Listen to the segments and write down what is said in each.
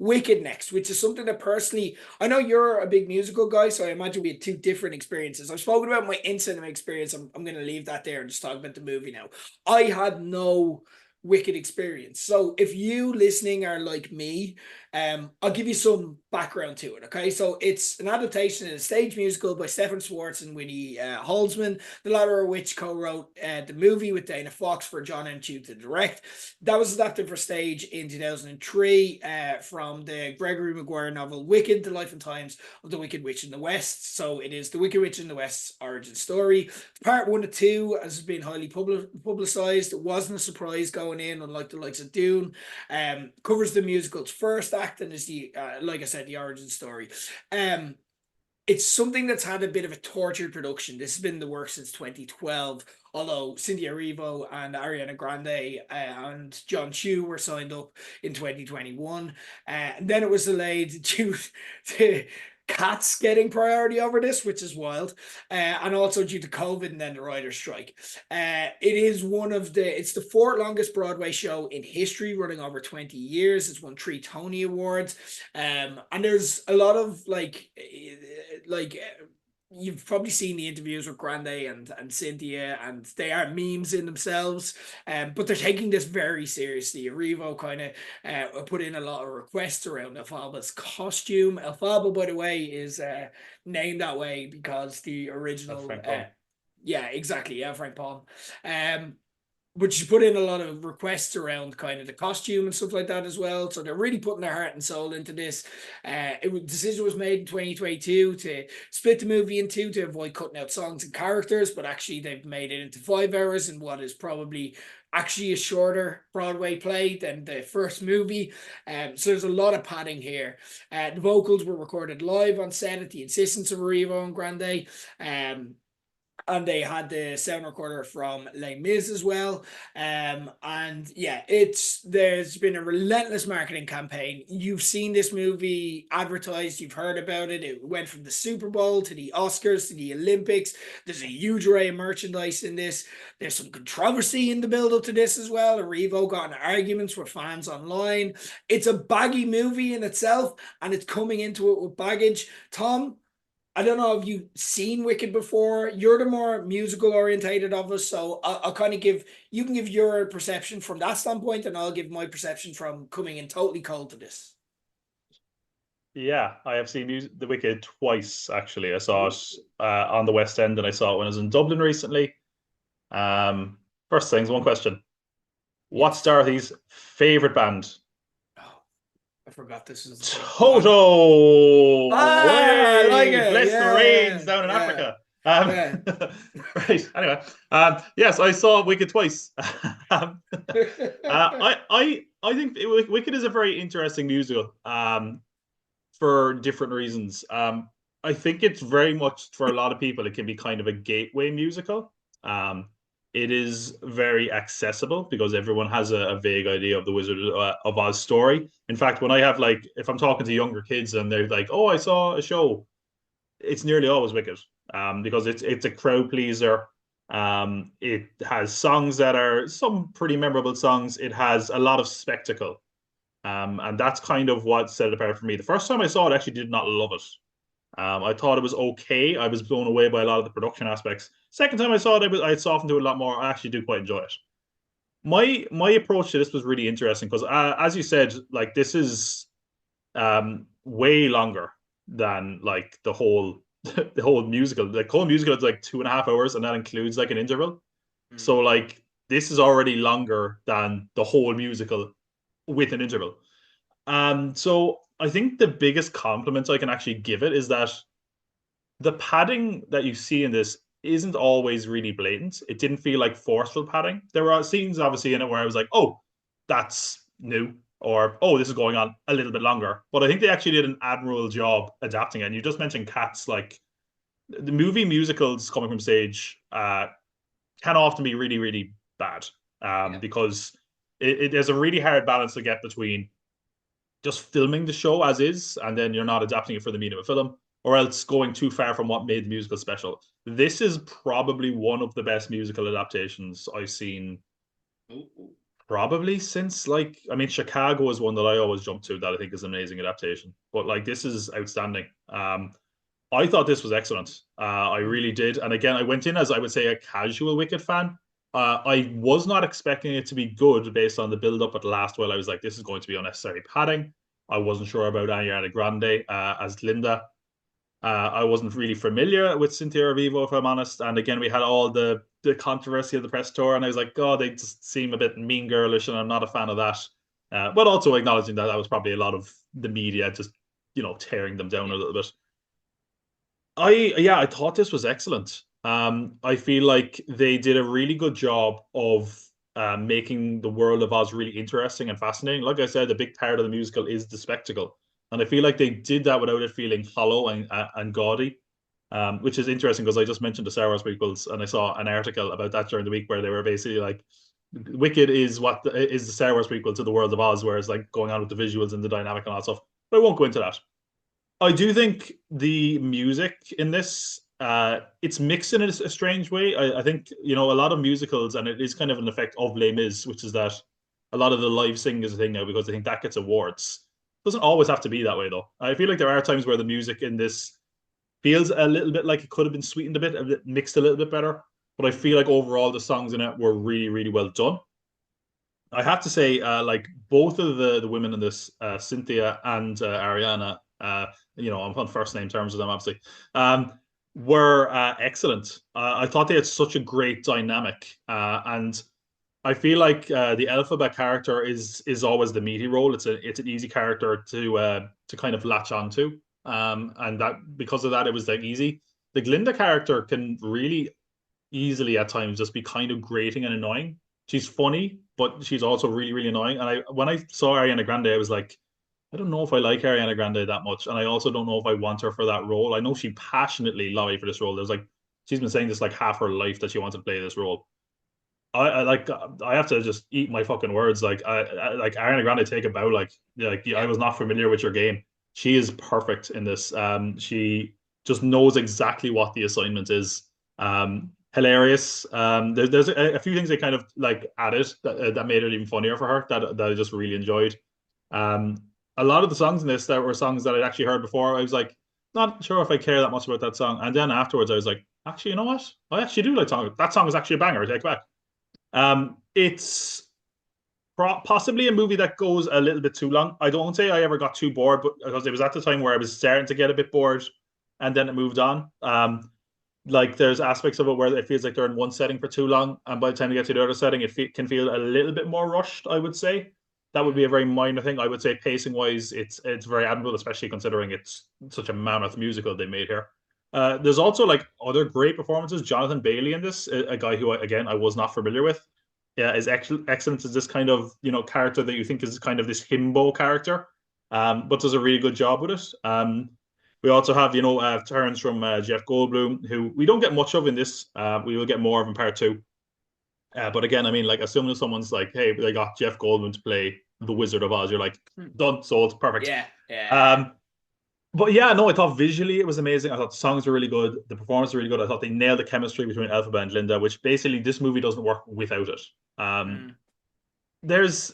Wicked next, which is something that personally, I know you're a big musical guy, so I imagine we had two different experiences. I've spoken about my in-cinema experience. I'm going to leave that there and just talk about the movie now. I had no Wicked experience. So if you listening are like me, I'll give you some background to it. Okay, so it's an adaptation of a stage musical by Stefan Schwartz and Winnie Holzman, the latter of which co-wrote the movie with Dana Fox for John M. Chu to direct. That was adapted for stage in 2003 from the Gregory Maguire novel Wicked: The Life and Times of the Wicked Witch in the West. So it is the Wicked Witch in the West's origin story. Part one and two has been highly publicized. It wasn't a surprise going in, unlike the likes of Dune. Covers the musical's first act and is the like I said, the origin story. It's something that's had a bit of a tortured production. This has been the work since 2012, although Cynthia Erivo and Ariana Grande and John Chu were signed up in 2021. And then it was delayed due to Cats getting priority over this, which is wild, and also due to COVID and then the writer's strike. It is it's the fourth longest Broadway show in history, running over 20 years. It's won 3 Tony Awards, and there's a lot of you've probably seen the interviews with Grande and Cynthia, and they are memes in themselves. But they're taking this very seriously. Revo kind of put in a lot of requests around Elphaba's costume. Elphaba, by the way, is named that way because the original. Yeah, exactly. Yeah, Frank Palm. But she put in a lot of requests around kind of the costume and stuff like that as well. So they're really putting their heart and soul into this. Decision was made in 2022 to split the movie in two to avoid cutting out songs and characters, but actually they've made it into 5 hours in what is probably actually a shorter Broadway play than the first movie. So there's a lot of padding here. The vocals were recorded live on set at the insistence of Erivo and Grande. And they had the sound recorder from Les Mis as well. And yeah, there's been a relentless marketing campaign. You've seen this movie advertised, you've heard about it. It went from the Super Bowl to the Oscars to the Olympics. There's a huge array of merchandise in this. There's some controversy in the build-up to this as well. Erivo got in arguments with fans online. It's a baggy movie in itself, and it's coming into it with baggage. Tom, I don't know if you've seen Wicked before. You're the more musical orientated of us, so I'll kind of you can give your perception from that standpoint, and I'll give my perception from coming in totally cold to this. Yeah, I have seen The Wicked twice, actually. I saw it on the West End, and I saw it when I was in Dublin recently. First things, one question. What's Dorothy's favorite band? I forgot this is Toto. I like it. Bless the rains down in Africa. Right. Anyway, yes, I saw Wicked twice. I think Wicked is a very interesting musical. For different reasons. I think it's very much for a lot of people. It can be kind of a gateway musical. It is very accessible because everyone has a vague idea of the Wizard of Oz story. In fact, when I have if I'm talking to younger kids and they're like, "Oh, I saw a show," it's nearly always Wicked, because it's a crowd pleaser. It has songs that are some pretty memorable songs. It has a lot of spectacle, and that's kind of what set it apart for me. The first time I saw it, I actually did not love it. I thought it was okay. I was blown away by a lot of the production aspects. Second time I saw it, I softened to it a lot more. I actually do quite enjoy it. My approach to this was really interesting because, as you said, this is way longer than the whole the whole musical. The whole musical is 2.5 hours, and that includes an interval. So this is already longer than the whole musical with an interval. So I think the biggest compliment I can actually give it is that the padding that you see in this isn't always really blatant. It didn't feel like forceful padding. There are scenes obviously in it where I was like, oh, that's new, or oh, this is going on a little bit longer. But I think they actually did an admirable job adapting it. And you just mentioned Cats, the movie musicals coming from stage can often be really, really bad, because there's a really hard balance to get between just filming the show as is, and then you're not adapting it for the medium of film, or else going too far from what made the musical special. This is probably one of the best musical adaptations I've seen probably since like I mean Chicago is one that I always jump to that I think is an amazing adaptation. But like this is outstanding. I thought this was excellent. I Mm. really did. And again, I went in as I would say a casual Wicked fan. I was not expecting it to be good based on the build up at the last while. I was like, this is going to be unnecessary padding. I wasn't sure about Ariana Grande as Linda. I wasn't really familiar with Cynthia Erivo, if I'm honest. And again, we had all the controversy of the press tour, and I was like, God, they just seem a bit mean girlish, and I'm not a fan of that. But also acknowledging that that was probably a lot of the media just tearing them down a little bit. I thought this was excellent. I feel like they did a really good job of making the world of Oz really interesting and fascinating. Like I said, a big part of the musical is the spectacle, and I feel like they did that without it feeling hollow and gaudy. Which is interesting because I just mentioned the Star Wars prequels, and I saw an article about that during the week where they were basically like, Wicked is is the Star Wars prequel to the World of Oz, whereas like going on with the visuals and the dynamic and all that stuff. But I won't go into that. I do think the music in this, it's mixed in a strange way. I think, a lot of musicals, and it is kind of an effect of Les Mis, which is that a lot of the live singing is a thing now because I think that gets awards. Doesn't always have to be that way, though. I feel like there are times where the music in this feels a little bit like it could have been sweetened a bit mixed a little bit better. But I feel like overall the songs in it were really, really well done. I have to say, like both of the women in this, Cynthia and Ariana, I'm on first name terms with them, obviously, were excellent. I thought they had such a great dynamic, and I feel like the Elphaba character is always the meaty role. It's an easy character to kind of latch onto, and that because of that, it was like easy. The Glinda character can really easily at times just be kind of grating and annoying. She's funny, but she's also really, really annoying. And when I saw Ariana Grande, I was like, I don't know if I like Ariana Grande that much, and I also don't know if I want her for that role. I know she passionately lobbied for this role. There's like she's been saying this like half her life that she wants to play this role. I like I have to just eat my fucking words. Like like Ariana Grande, take a bow. Like I Yeah. was not familiar with your game. She is perfect in this. She just knows exactly what the assignment is. Hilarious. There's a few things they kind of like added that made it even funnier for her that I just really enjoyed. Um, a lot of the songs in this that were songs that I'd actually heard before. I was like, not sure if I care that much about that song. And then afterwards, I was like, actually, you know what? I actually do like song. That song is actually a banger. I take it back. It's possibly a movie that goes a little bit too long. I don't say I ever got too bored, but because it was at the time where I was starting to get a bit bored, and then it moved on. Like there's aspects of it where it feels like they're in one setting for too long, and by the time you get to the other setting, can feel a little bit more rushed. I would say that would be Mm. a very minor thing. I would say pacing wise, it's very admirable, especially considering it's such a mammoth musical they made here. There's also like other great performances. Jonathan Bailey in this, a guy who again I was not familiar with. Yeah, is excellent as this kind of character that you think is kind of this himbo character, but does a really good job with it. We also have turns from Jeff Goldblum, who we don't get much of in this. We will get more of in part two. But again, I mean, like as soon as someone's like, "Hey, they got Jeff Goldblum to play the Wizard of Oz," you're like, Mm. "Done, sold, perfect." Yeah, yeah, Um, but yeah, no, I thought visually it was amazing. I thought the songs were really good. The performance was really good. I thought they nailed the chemistry between Elphaba and Linda, which basically this movie doesn't work without it. Um, mm. there's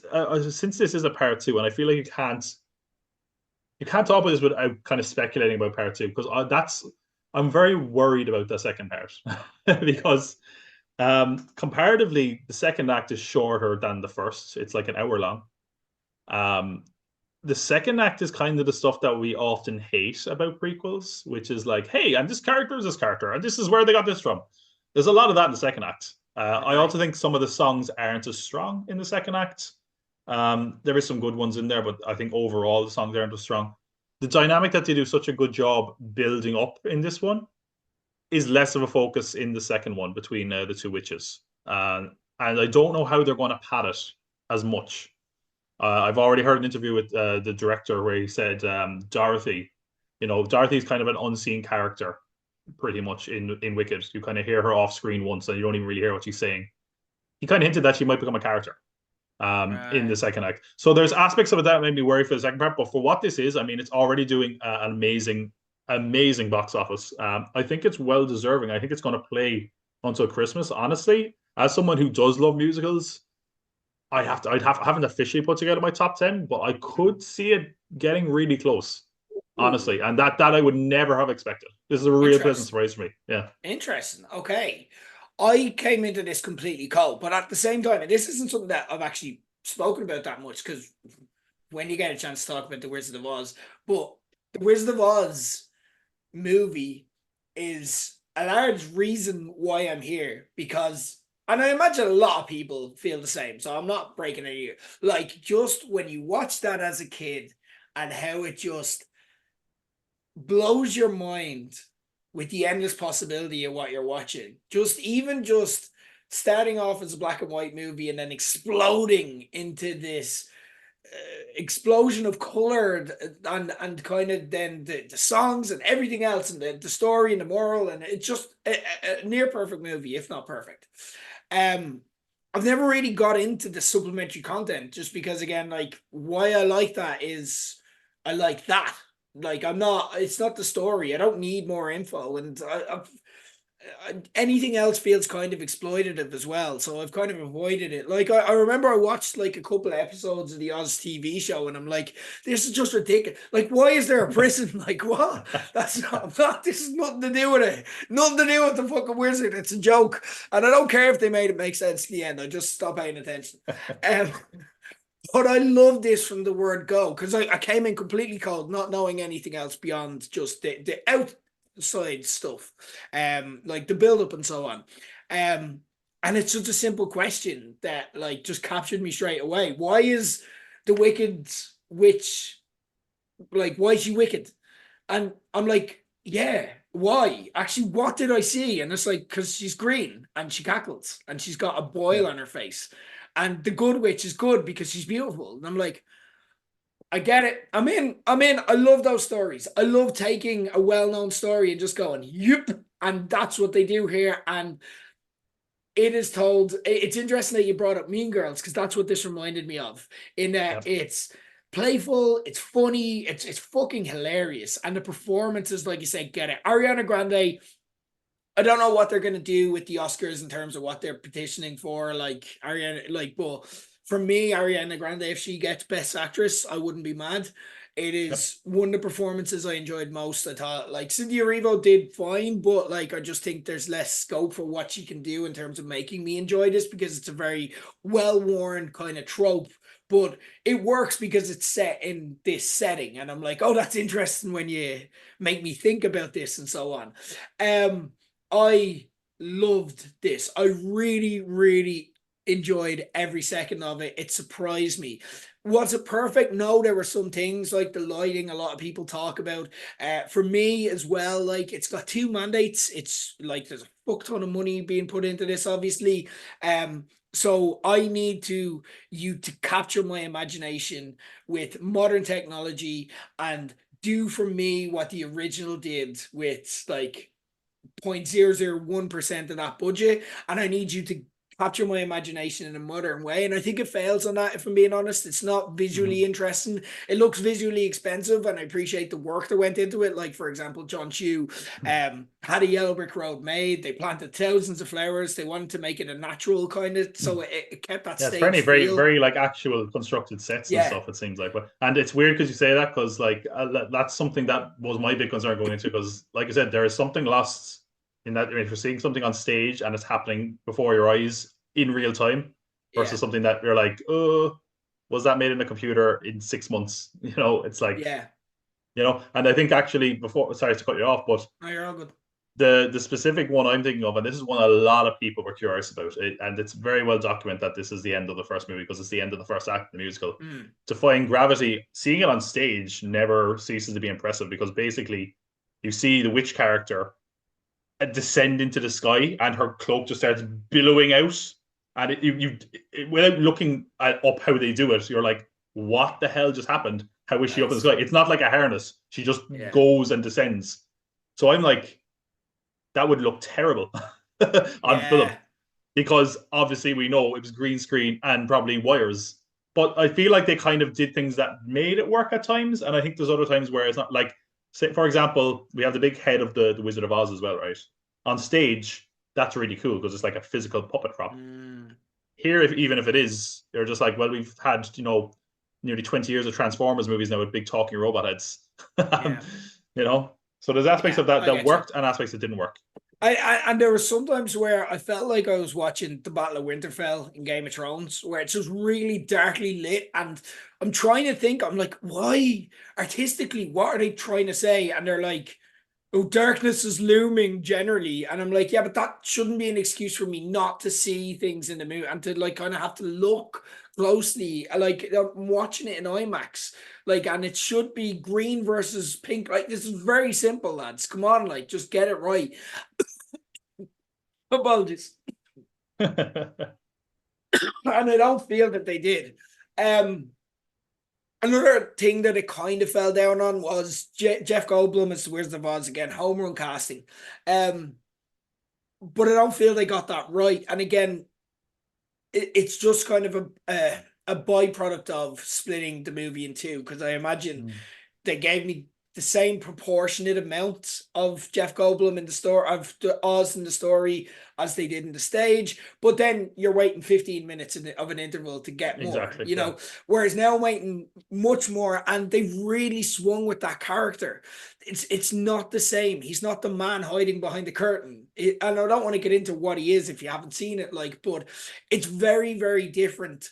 since this is a part two, and I feel like you can't talk about this without kind of speculating about part two because I'm very worried about the second part because comparatively the second act is shorter than the first. It's like an hour long. Um, the second act is kind of the stuff that we often hate about prequels, which is like, hey, and this character is this character, and this is where they got this from. There's a lot of that in the second act. I Right. also think some of the songs aren't as strong in the second act. There is some good ones in there, but I think overall the songs aren't as strong. The dynamic that they do such a good job building up in this one is less of a focus in the second one between the two witches. And I don't know how they're going to pad it as much. I've already heard an interview with the director where he said Dorothy, Dorothy's kind of an unseen character pretty much in Wicked. You kind of hear her off screen once and you don't even really hear what she's saying. He kind of hinted that she might become a character in the Right. second act. So there's aspects of it that made me worry for the second part. But for what this is, I mean, it's already doing an amazing, amazing box office. I think it's well deserving. I think it's going to play until Christmas. Honestly, as someone who does love musicals, I haven't officially put together my top 10, but I could see it getting really close, Ooh, honestly. And that I would never have expected. This is a real pleasant interesting. surprise for me. Yeah. Interesting. Okay. I came into this completely cold, but at the same time, and this isn't something that I've actually spoken about that much because when you get a chance to talk about the Wizard of Oz, but the Wizard of Oz movie is a large reason why I'm here because, and I imagine a lot of people feel the same, so I'm not breaking it here. Like, just when you watch that as a kid and how it just blows your mind with the endless possibility of what you're watching. Just starting off as a black and white movie and then exploding into this explosion of color and kind of then the songs and everything else and the story and the moral and it's just a near perfect movie, if not perfect. Um, I've never really got into the supplementary content just because again, like why I like that is I like that. Like I'm not. It's not the story. I don't need more info, and anything else feels kind of exploitative as well. So I've kind of avoided it. Like I remember I watched like a couple of episodes of the Oz TV show, and I'm like, this is just ridiculous. Like, why is there a prison? Like, what? That's not. This is nothing to do with it. Nothing to do with the fucking wizard. It's a joke, and I don't care if they made it make sense in the end. I just stop paying attention. Um, but I love this from the word go because I came in completely cold, not knowing anything else beyond just the outside stuff, like the build up and so on. And it's just a simple question that like just captured me straight away. Why is the wicked witch like why is she wicked? And I'm like, yeah, why? Actually, what did I see? And it's like, because she's green and she cackles and she's got a boil Yeah. on her face. And the good witch is good because she's beautiful. And I'm like, I get it. I'm in. I'm in. I love those stories. I love taking a well-known story and just going, yep. And that's what they do here. And it is told. It's interesting that you brought up Mean Girls because that's what this reminded me of. In that Yeah. it's playful, it's funny, it's fucking hilarious, and the performances, like you said, get it. Ariana Grande. I don't know what they're gonna do with the Oscars in terms of what they're petitioning for. Like Ariana, like, but for me, Ariana Grande, if she gets Best Actress, I wouldn't be mad. It Yep. is one of the performances I enjoyed most. I thought like Cynthia Erivo did fine, but like I just think there's less scope for what she can do in terms of making me enjoy this because it's a very well-worn kind of trope. But it works because it's set in this setting, and I'm like, oh, that's interesting when you make me think about this and so on. I loved this. I really, really enjoyed every second of it. It surprised me. Was it perfect? No, there were some things like the lighting a lot of people talk about. For me as well, like it's got two mandates. It's like there's a fuck ton of money being put into this, obviously. So I need you to capture my imagination with modern technology and do for me what the original did with like 0.001% of that budget, and I need you to capture my imagination in a modern way. And I think it fails on that, if I'm being honest. It's not visually Mhm. interesting. It looks visually expensive, and I appreciate the work that went into it. Like, for example, John Chu had a yellow brick road made. They planted thousands of flowers. They wanted to make it a natural kind of, so it kept that Yeah, it's stage apparently very, feel. very like actual constructed sets and Yeah, stuff. It seems like, but and it's weird because you say that because like that's something that was my big concern going into because, like I said, there is something lost in that. I mean, if you're seeing something on stage and it's happening before your eyes in real time yeah, versus something that you're like, oh, was that made in a computer in 6 months? It's like yeah. And I think actually before, sorry to cut you off, but No, you're all good. the specific one I'm thinking of, and this is one a lot of people were curious about, and it's very well documented that this is the end of the first movie because it's the end of the first act of the musical. Mm, Defying Gravity, seeing it on stage never ceases to be impressive because basically you see the witch character descend into the sky and her cloak just starts billowing out. And without looking up how they do it, you're like, what the hell just happened? How is she up in the nice. sky? It's not like a harness. She just Yeah, goes and descends. So I'm like, that would look terrible on film yeah. because obviously we know it was green screen and probably wires. But I feel like they kind of did things that made it work at times, and I think there's other times where it's not like, say, for example, we have the big head of the Wizard of Oz as well, right? On stage, that's really cool because it's like a physical puppet prop. Mm. Here, even if it is, they're just like, well, we've had nearly 20 years of Transformers movies now with big talking robot heads. Yeah, you know, so there's aspects yeah, of that I that get you. worked and aspects that didn't work. And there were sometimes where I felt like I was watching the Battle of Winterfell in Game of Thrones, where it's just really darkly lit, and I'm trying to think, I'm like, why artistically, what are they trying to say? And they're like, oh, darkness is looming generally, and I'm like, yeah, but that shouldn't be an excuse for me not to see things in the movie and to like kind of have to look closely. Like I'm watching it in IMAX, like, and it should be green versus pink. Like this is very simple, lads. Come on, like just get it right. Apologies. And I don't feel that they did. Um, Another thing that it kind of fell down on was Jeff Goldblum as the Wizard of Oz again, home run casting. Um, but I don't feel they got that right. And again, it's just kind of a byproduct of splitting the movie in two, because I imagine Mm. they gave me the same proportionate amount of Jeff Goldblum in the story, of the Oz in the story, as they did in the stage. But then you're waiting 15 minutes of an interval to get more, Exactly. you Yeah. know. Whereas now I'm waiting much more, and they've really swung with that character. It's not the same. He's not the man hiding behind the curtain. And I don't want to get into what he is if you haven't seen it, like, but it's very, very different.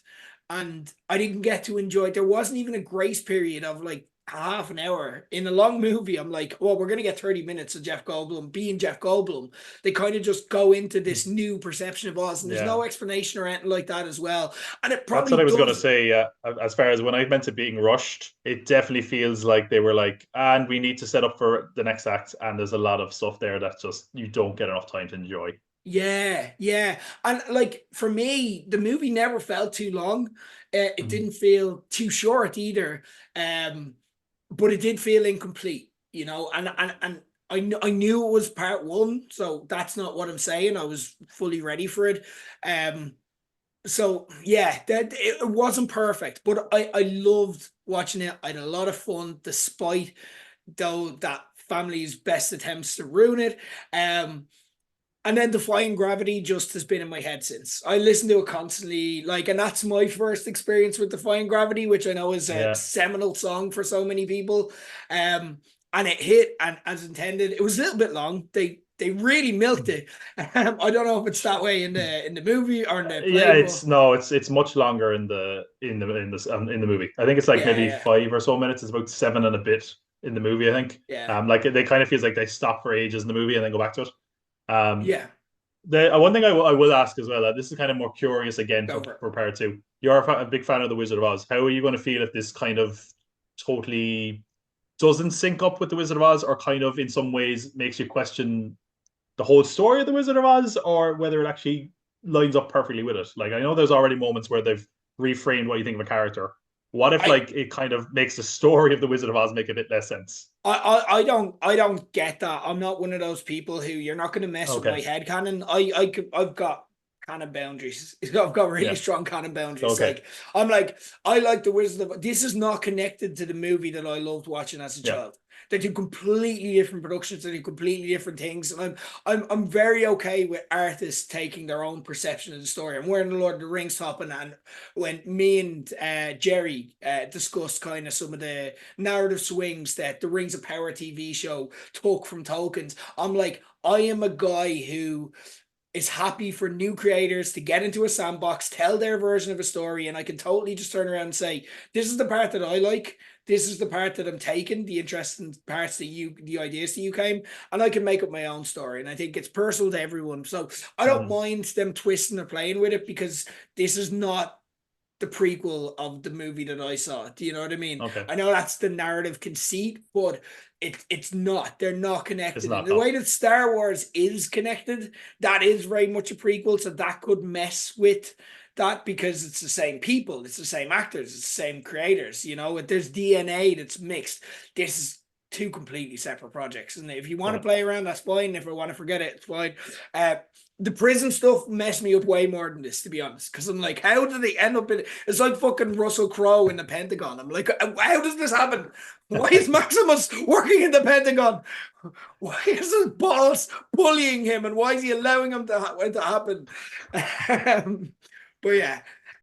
And I didn't get to enjoy it. There wasn't even a grace period of like half an hour in a long movie. I'm like, well, we're going to get 30 minutes of Jeff Goldblum being Jeff Goldblum. They kind of just go into this new perception of Oz, and there's Yeah. no explanation or anything like that as well. And it That's probably what I was going to does. say. As far as when I meant it being rushed, it definitely feels like they were like, and we need to set up for the next act. And there's a lot of stuff there that just you don't get enough time to enjoy. Yeah, yeah. And like for me, the movie never felt too long. It Mhm. didn't feel too short either. Um, but it did feel incomplete, you know, and I knew it was part one, so that's not what I'm saying. I was fully ready for it. Um, so yeah, that it wasn't perfect, but I loved watching it. I had a lot of fun, despite though that family's best attempts to ruin it. And then Defying Gravity just has been in my head since. I listen to it constantly, like, and that's my first experience with Defying Gravity, which I know is a Yeah. seminal song for so many people. And it hit and as intended. It was a little bit long. They really milked it. I don't know if it's that way in the movie or in the Yeah, play, but it's no, it's much longer in the movie. I think it's like yeah, maybe yeah, 5 or so minutes. It's about seven and a bit in the movie, I think. yeah, Like they kind of feels like they stop for ages in the movie and then go back to it. Um, yeah. the one thing I will ask as well, this is kind of more curious again Go for it. for part two. You're a big fan of the Wizard of Oz. How are you going to feel if this kind of totally doesn't sync up with the Wizard of Oz, or kind of in some ways makes you question the whole story of the Wizard of Oz, or whether it actually lines up perfectly with it? Like I know there's already moments where they've reframed what you think of a character. What if I like it kind of makes the story of the Wizard of Oz make a bit less sense? I don't get that. I'm not one of those people who you're not going to mess with my Okay. head canon. I've got canon boundaries. I've got really Yeah. strong canon boundaries. Okay. Like I'm like I like the Wizard of. This is not connected to the movie that I loved watching as a Yeah. child. They do completely different productions. They do completely different things, and I'm very okay with artists taking their own perception of the story. I'm wearing the Lord of the Rings top, and when me and Jerry discussed kind of some of the narrative swings that the Rings of Power TV show took from Tolkien's, I'm like, I am a guy who is happy for new creators to get into a sandbox, tell their version of a story, and I can totally just turn around and say, this is the part that I like. This is the part that I'm taking, the interesting parts that the ideas that you came, and I can make up my own story. And I think it's personal to everyone. So I don't Mm. mind them twisting or playing with it, because this is not the prequel of the movie that I saw. Do you know what I mean? Okay. I know that's the narrative conceit, but it's not. They're not It's connected. In not, the no. way that Star Wars is connected, that is very much a prequel, so that could mess with that, because it's the same people, it's the same actors, it's the same creators, you know, there's DNA that's mixed. This is two completely separate projects, and if you want to Yeah. play around, that's fine. If I want to forget it, it's fine. The prison stuff messed me up way more than this, to be honest, because I'm like, how did they end up in? It's like fucking Russell Crowe in the Pentagon. I'm like, how does this happen? Why is Maximus working in the Pentagon? Why is his boss bullying him, and why is he allowing him to happen? Um, But yeah,